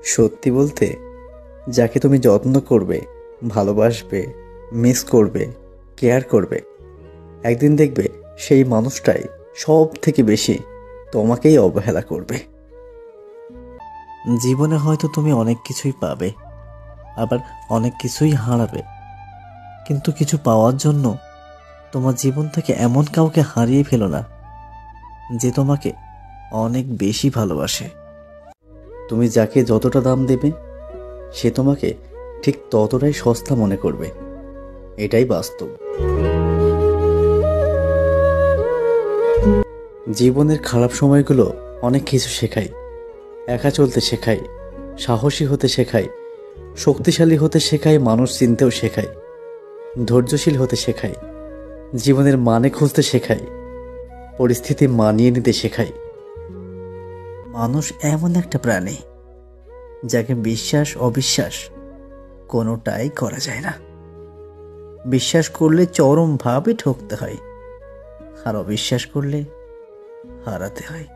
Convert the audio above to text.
সত্যি বলতে, যাকে তুমি যত্ন করবে, ভালোবাসবে, মিস করবে, কেয়ার করবে, একদিন দেখবে সেই মানুষটাই সব থেকে বেশি তোমাকেই অবহেলা করবে। জীবনে হয়তো তুমি অনেক কিছুই পাবে, আবার অনেক কিছুই হারাবে, কিন্তু কিছু পাওয়ার জন্য তোমার জীবন থেকে এমন কাউকে হারিয়ে ফেলো না যে তোমাকে অনেক বেশি ভালোবাসে। তুমি যাকে যতটা দাম দেবে, সে তোমাকে ঠিক ততটাই সস্তা মনে করবে। এটাই বাস্তব। জীবনের খারাপ সময়গুলো অনেক কিছু শেখায়। একা চলতে শেখায়, সাহসী হতে শেখায়, শক্তিশালী হতে শেখায়, মানুষ চিনতেও শেখায়, ধৈর্যশীল হতে শেখায়, জীবনের মানে খুঁজতে শেখায়, পরিস্থিতি মানিয়ে নিতে শেখায়। মানুষ এমন একটা প্রাণী যাকে বিশ্বাস অবিশ্বাস কোনোটাই করা যায় না। বিশ্বাস করলে চরমভাবে ঠকতে হয়, আর অবিশ্বাস করলে হারাতে হয়।